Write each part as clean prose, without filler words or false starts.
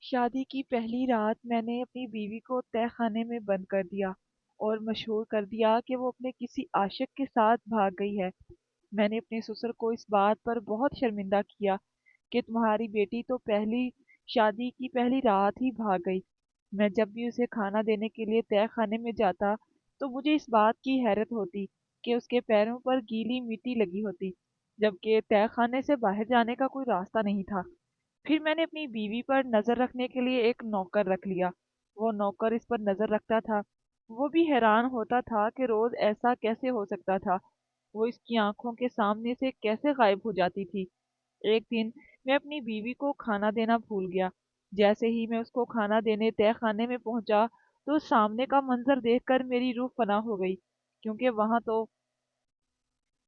شادی کی پہلی رات میں نے اپنی بیوی کو تہہ خانے میں بند کر دیا اور مشہور کر دیا کہ وہ اپنے کسی عاشق کے ساتھ بھاگ گئی ہے۔ میں نے اپنے سسر کو اس بات پر بہت شرمندہ کیا کہ تمہاری بیٹی تو پہلی شادی کی پہلی رات ہی بھاگ گئی۔ میں جب بھی اسے کھانا دینے کے لیے تہہ خانے میں جاتا تو مجھے اس بات کی حیرت ہوتی کہ اس کے پیروں پر گیلی مٹی لگی ہوتی، جبکہ تہہ خانے سے باہر جانے کا کوئی راستہ نہیں تھا۔ پھر میں نے اپنی بیوی پر نظر رکھنے کے لیے ایک نوکر رکھ لیا۔ وہ نوکر اس پر نظر رکھتا تھا۔ وہ بھی حیران ہوتا تھا کہ روز ایسا کیسے ہو سکتا تھا، وہ اس کی آنکھوں کے سامنے سے کیسے غائب ہو جاتی تھی۔ ایک دن میں اپنی بیوی کو کھانا دینا بھول گیا۔ جیسے ہی میں اس کو کھانا دینے تہہ خانے میں پہنچا تو سامنے کا منظر دیکھ کر میری روح فنا ہو گئی، کیونکہ وہاں تو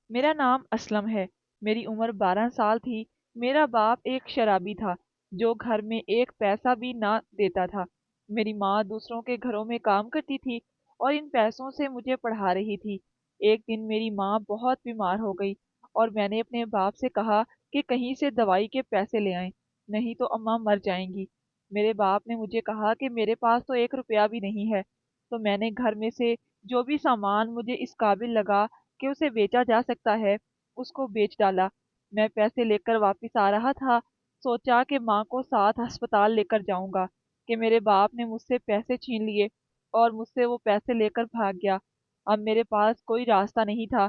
میرا نام اسلم ہے، میری عمر 12 سال تھی، میرا باپ ایک شرابی تھا جو گھر میں ایک پیسہ بھی نہ دیتا تھا۔ میری ماں دوسروں کے گھروں میں کام کرتی تھی اور ان پیسوں سے مجھے پڑھا رہی تھی۔ ایک دن میری ماں بہت بیمار ہو گئی اور میں نے اپنے باپ سے کہا کہ کہیں سے دوائی کے پیسے لے آئیں، نہیں تو اماں مر جائیں گی۔ میرے باپ نے مجھے کہا کہ میرے پاس تو 1 روپیہ بھی نہیں ہے، تو میں نے گھر میں سے جو بھی سامان مجھے اس قابل لگا کہ اسے بیچا جا سکتا ہے اس کو بیچ ڈالا۔ میں پیسے لے کر واپس آ رہا تھا، سوچا کہ ماں کو ساتھ ہسپتال لے کر جاؤں گا کہ میرے باپ نے مجھ سے پیسے چھین لیے اور مجھ سے وہ پیسے لے کر بھاگ گیا۔ اب میرے پاس کوئی راستہ نہیں تھا۔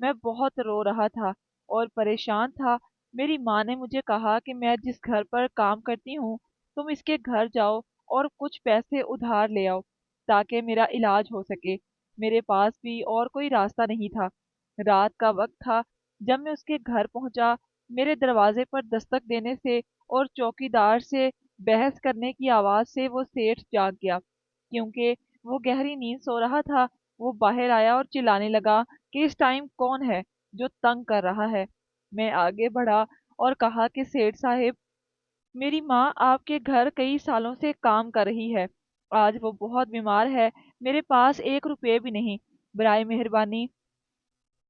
میں بہت رو رہا تھا اور پریشان تھا۔ میری ماں نے مجھے کہا کہ میں جس گھر پر کام کرتی ہوں تم اس کے گھر جاؤ اور کچھ پیسے ادھار لے آؤ تاکہ میرا علاج ہو سکے۔ میرے پاس بھی اور کوئی راستہ نہیں تھا۔ رات کا وقت تھا جب میں اس کے گھر پہنچا۔ میرے دروازے پر دستک دینے سے اور چوکی دار سے بحث کرنے کی آواز سے وہ سیٹھ جاگ گیا، کیونکہ وہ گہری نیند سو رہا تھا۔ وہ باہر آیا اور چلانے لگا کہ اس ٹائم کون ہے جو تنگ کر رہا ہے۔ میں آگے بڑھا اور کہا کہ سیٹھ صاحب، میری ماں آپ کے گھر کئی سالوں سے کام کر رہی ہے، آج وہ بہت بیمار ہے، میرے پاس 1 روپے بھی نہیں، برائے مہربانی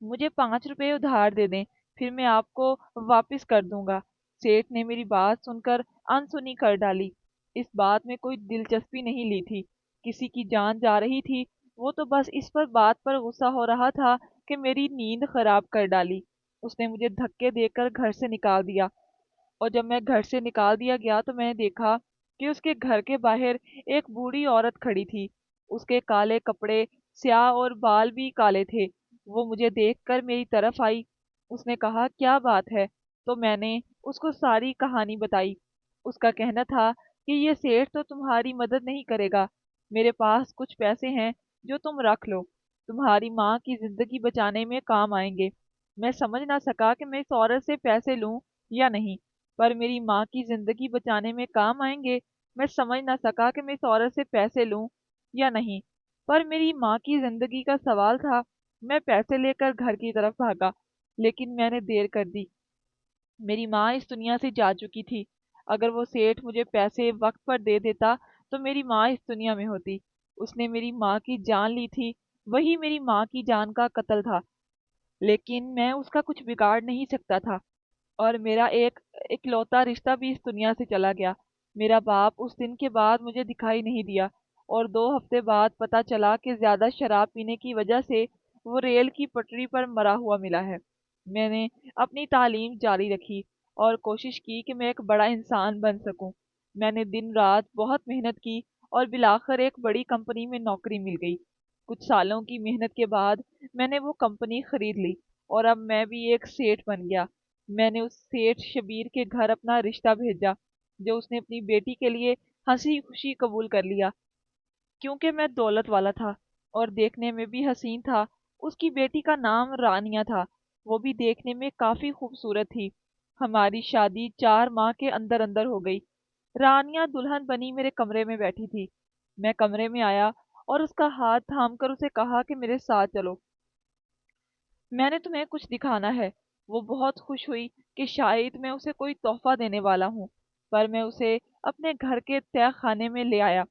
مجھے 5 روپے ادھار دے دیں، پھر میں آپ کو واپس کر دوں گا۔ سیٹھ نے میری بات سن کر انسنی کر ڈالی۔ اس بات میں کوئی دلچسپی نہیں لی تھی، کسی کی جان جا رہی تھی، وہ تو بس اس پر بات پر غصہ ہو رہا تھا کہ میری نیند خراب کر ڈالی۔ اس نے مجھے دھکے دے کر گھر سے نکال دیا، اور جب میں گھر سے نکال دیا گیا تو میں نے دیکھا کہ اس کے گھر کے باہر ایک بوڑھی عورت کھڑی تھی۔ اس کے کالے کپڑے سیاہ اور بال بھی کالے تھے۔ وہ مجھے دیکھ کر میری طرف آئی۔ اس نے کہا کیا بات ہے؟ تو میں نے اس کو ساری کہانی بتائی۔ اس کا کہنا تھا کہ یہ سیٹھ تو تمہاری مدد نہیں کرے گا، میرے پاس کچھ پیسے ہیں جو تم رکھ لو، تمہاری ماں کی زندگی بچانے میں کام آئیں گے۔ میں سمجھ نہ سکا کہ میں اس عورت سے پیسے لوں یا نہیں، پر میری ماں کی زندگی بچانے میں کام آئیں گے۔ میں سمجھ نہ سکا کہ میں اس عورت سے پیسے لوں یا نہیں، پر میری ماں کی زندگی کا سوال تھا۔ میں پیسے لے کر گھر کی طرف بھاگا، لیکن میں نے دیر کر دی۔ میری ماں اس دنیا سے جا چکی تھی۔ اگر وہ سیٹھ مجھے پیسے وقت پر دے دیتا تو میری ماں اس دنیا میں ہوتی۔ اس نے میری ماں کی جان لی تھی، وہی میری ماں کی جان کا قتل تھا، لیکن میں اس کا کچھ بگاڑ نہیں سکتا تھا، اور میرا ایک اکلوتا رشتہ بھی اس دنیا سے چلا گیا۔ میرا باپ اس دن کے بعد مجھے دکھائی نہیں دیا، اور 2 ہفتے بعد پتا چلا کہ زیادہ شراب پینے کی وجہ سے وہ ریل کی پٹری پر مرا ہوا ملا ہے۔ میں نے اپنی تعلیم جاری رکھی اور کوشش کی کہ میں ایک بڑا انسان بن سکوں۔ میں نے دن رات بہت محنت کی اور بالآخر ایک بڑی کمپنی میں نوکری مل گئی۔ کچھ سالوں کی محنت کے بعد میں نے وہ کمپنی خرید لی اور اب میں بھی ایک سیٹ بن گیا۔ میں نے اس سیٹھ شبیر کے گھر اپنا رشتہ بھیجا جو اس نے اپنی بیٹی کے لیے ہنسی خوشی قبول کر لیا، کیونکہ میں دولت والا تھا اور دیکھنے میں بھی حسین تھا۔ اس کی بیٹی کا نام رانیہ تھا، وہ بھی دیکھنے میں کافی خوبصورت تھی۔ ہماری شادی 4 ماہ کے اندر اندر ہو گئی۔ رانیہ دلہن بنی میرے کمرے میں بیٹھی تھی۔ میں کمرے میں آیا اور اس کا ہاتھ تھام کر اسے کہا کہ میرے ساتھ چلو، میں نے تمہیں کچھ دکھانا ہے۔ وہ بہت خوش ہوئی کہ شاید میں اسے کوئی تحفہ دینے والا ہوں، پر میں اسے اپنے گھر کے تہہ خانے میں لے آیا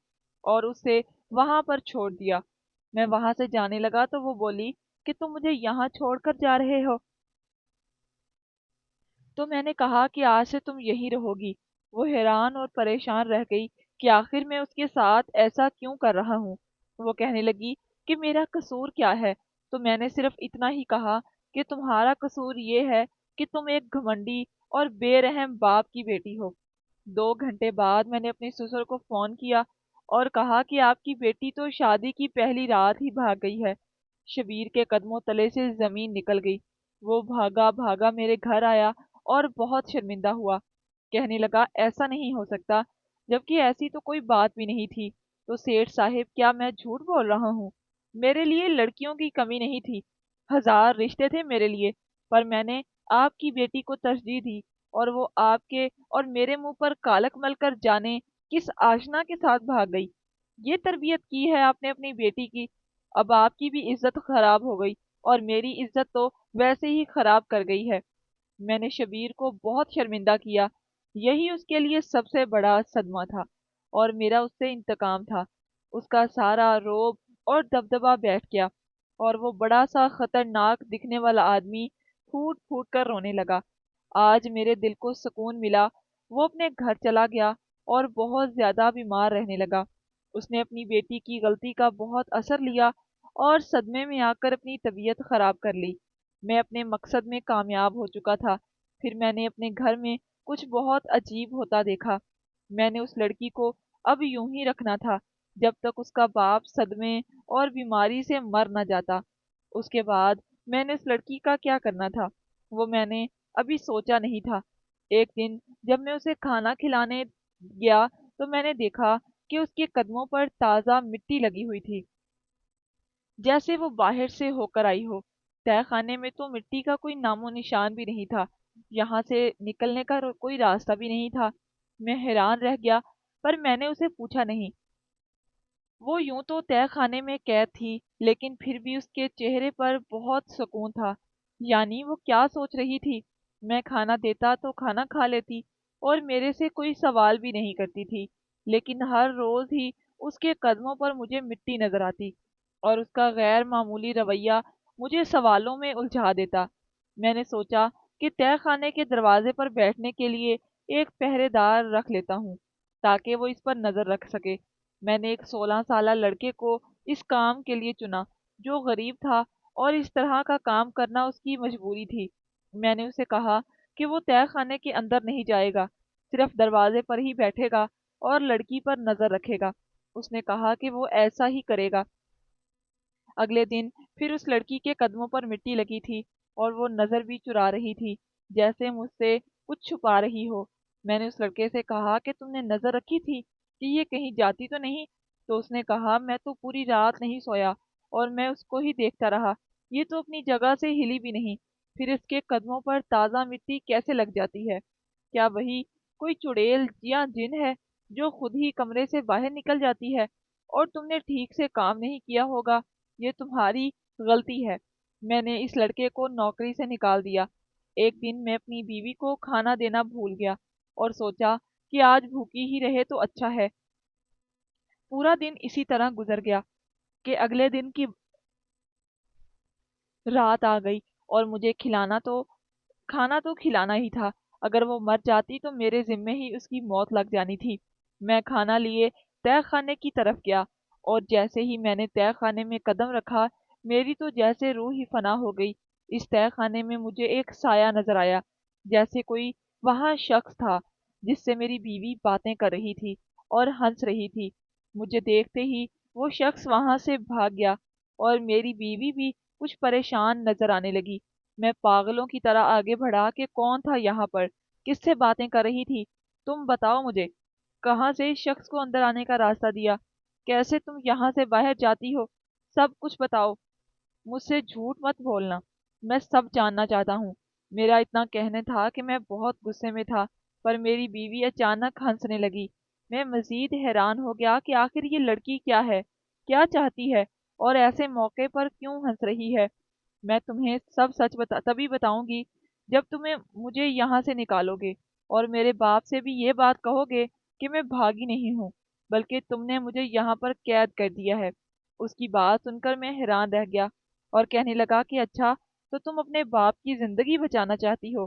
اور اسے وہاں پر چھوڑ دیا۔ میں وہاں سے جانے لگا تو وہ بولی کہ تم مجھے یہاں چھوڑ کر جا رہے ہو؟ تو میں نے کہا کہ آج سے تم یہیں رہو گی۔ وہ حیران اور پریشان رہ گئی کہ آخر میں اس کے ساتھ ایسا کیوں کر رہا ہوں۔ وہ کہنے لگی کہ میرا قصور کیا ہے؟ تو میں نے صرف اتنا ہی کہا کہ تمہارا قصور یہ ہے کہ تم ایک گھمنڈی اور بے رحم باپ کی بیٹی ہو۔ 2 گھنٹے بعد میں نے اپنے سسر کو فون کیا اور کہا کہ آپ کی بیٹی تو شادی کی پہلی رات ہی بھاگ گئی ہے۔ شبیر کے قدموں تلے سے زمین نکل گئی۔ وہ بھاگا بھاگا میرے گھر آیا اور بہت شرمندہ ہوا۔ کہنے لگا ایسا نہیں ہو سکتا، جبکہ ایسی تو کوئی بات بھی نہیں تھی۔ تو سیٹھ صاحب، کیا میں جھوٹ بول رہا ہوں؟ میرے لیے لڑکیوں کی کمی نہیں تھی، 1000 رشتے تھے میرے لیے، پر میں نے آپ کی بیٹی کو ترجیح دی، اور وہ آپ کے اور میرے منہ پر کالک مل کر جانے کس آشنا کے ساتھ بھاگ گئی۔ یہ تربیت کی ہے آپ نے اپنی بیٹی کی؟ اب آپ کی بھی عزت خراب ہو گئی، اور میری عزت تو ویسے ہی خراب کر گئی ہے۔ میں نے شبیر کو بہت شرمندہ کیا، یہی اس کے لیے سب سے بڑا صدمہ تھا، اور میرا اس سے انتقام تھا۔ اس کا سارا روب اور دبدبہ بیٹھ گیا، اور وہ بڑا سا خطرناک دکھنے والا آدمی پھوٹ پھوٹ کر رونے لگا۔ آج میرے دل کو سکون ملا۔ وہ اپنے گھر چلا گیا اور بہت زیادہ بیمار رہنے لگا۔ اس نے اپنی بیٹی کی غلطی کا بہت اثر لیا اور صدمے میں آ کر اپنی طبیعت خراب کر لی۔ میں اپنے مقصد میں کامیاب ہو چکا تھا، پھر میں نے اپنے گھر میں کچھ بہت عجیب ہوتا دیکھا۔ میں نے اس لڑکی کو اب یوں ہی رکھنا تھا جب تک اس کا باپ صدمے اور بیماری سے مر نہ جاتا۔ اس کے بعد میں نے اس لڑکی کا کیا کرنا تھا، وہ میں نے ابھی سوچا نہیں تھا۔ ایک دن جب میں اسے کھانا کھلانے گیا تو میں نے دیکھا کہ اس کے قدموں پر تازہ مٹی لگی ہوئی تھی، جیسے وہ باہر سے ہو کر آئی ہو۔ تہہ خانے میں تو مٹی کا کوئی نام و نشان بھی نہیں تھا، یہاں سے نکلنے کا کوئی راستہ بھی نہیں تھا۔ میں حیران رہ گیا، پر میں نے اسے پوچھا نہیں۔ وہ یوں تو تہہ خانے میں قید تھی، لیکن پھر بھی اس کے چہرے پر بہت سکون تھا۔ یعنی وہ کیا سوچ رہی تھی؟ میں کھانا دیتا تو کھانا کھا لیتی، اور میرے سے کوئی سوال بھی نہیں کرتی تھی، لیکن ہر روز ہی اس کے قدموں پر مجھے مٹی نظر آتی، اور اس کا غیر معمولی رویہ مجھے سوالوں میں الجھا دیتا۔ میں نے سوچا کہ تہہ خانے کے دروازے پر بیٹھنے کے لیے ایک پہرے دار رکھ لیتا ہوں، تاکہ وہ اس پر نظر رکھ سکے۔ میں نے ایک 16 سالہ لڑکے کو اس کام کے لیے چنا، جو غریب تھا، اور اس طرح کا کام کرنا اس کی مجبوری تھی۔ میں نے اسے کہا کہ وہ تہہ خانے کے اندر نہیں جائے گا، صرف دروازے پر ہی بیٹھے گا اور لڑکی پر نظر رکھے گا۔ اس نے کہا کہ وہ ایسا ہی کرے گا۔ اگلے دن پھر اس لڑکی کے قدموں پر مٹی لگی تھی، اور وہ نظر بھی چرا رہی تھی، جیسے مجھ سے کچھ چھپا رہی ہو۔ میں نے اس لڑکے سے کہا کہ تم نے نظر رکھی تھی کہ یہ کہیں جاتی تو نہیں؟ تو اس نے کہا میں تو پوری رات نہیں سویا، اور میں اس کو ہی دیکھتا رہا، یہ تو اپنی جگہ سے ہلی بھی نہیں، پھر اس کے قدموں پر تازہ مٹی کیسے لگ جاتی ہے؟ کیا وہی کوئی چڑیل یا جن ہے جو خود ہی کمرے سے باہر نکل جاتی ہے؟ اور تم نے ٹھیک سے کام نہیں کیا ہوگا، یہ تمہاری غلطی ہے۔ میں نے اس لڑکے کو نوکری سے نکال دیا۔ ایک دن میں اپنی بیوی کو کھانا دینا بھول گیا، اور سوچا کہ آج بھوکی ہی رہے تو اچھا ہے۔ پورا دن اسی طرح گزر گیا کہ اگلے دن کی رات آ گئی، اور مجھے کھانا تو کھلانا ہی تھا۔ اگر وہ مر جاتی تو میرے ذمے ہی اس کی موت لگ جانی تھی۔ میں کھانا لیے تہہ خانے کی طرف گیا، اور جیسے ہی میں نے تہہ خانے میں قدم رکھا، میری تو جیسے روح ہی فنا ہو گئی۔ اس تہہ خانے میں مجھے ایک سایہ نظر آیا، جیسے کوئی وہاں شخص تھا جس سے میری بیوی باتیں کر رہی تھی اور ہنس رہی تھی۔ مجھے دیکھتے ہی وہ شخص وہاں سے بھاگ گیا، اور میری بیوی بھی کچھ پریشان نظر آنے لگی۔ میں پاگلوں کی طرح آگے بڑھا کہ کون تھا یہاں پر، کس سے باتیں کر رہی تھی؟ تم بتاؤ مجھے، کہاں سے اس شخص کو اندر آنے کا راستہ دیا؟ کیسے تم یہاں سے باہر جاتی ہو؟ سب کچھ بتاؤ، مجھ سے جھوٹ مت بولنا، میں سب جاننا چاہتا ہوں۔ میرا اتنا کہنے تھا کہ میں بہت غصے میں تھا، پر میری بیوی اچانک ہنسنے لگی۔ میں مزید حیران ہو گیا کہ آخر یہ لڑکی کیا ہے، کیا چاہتی ہے، اور ایسے موقع پر کیوں ہنس رہی ہے۔ میں تمہیں سب سچ تبھی بتاؤں گی جب تمہیں مجھے یہاں سے نکالو گے، اور میرے باپ سے بھی یہ بات کہو گے کہ میں بھاگی نہیں ہوں، بلکہ تم نے مجھے یہاں پر قید کر دیا ہے۔ اس کی بات سن کر میں حیران رہ گیا، اور کہنے لگا کہ اچھا، تو تم اپنے باپ کی زندگی بچانا چاہتی ہو؟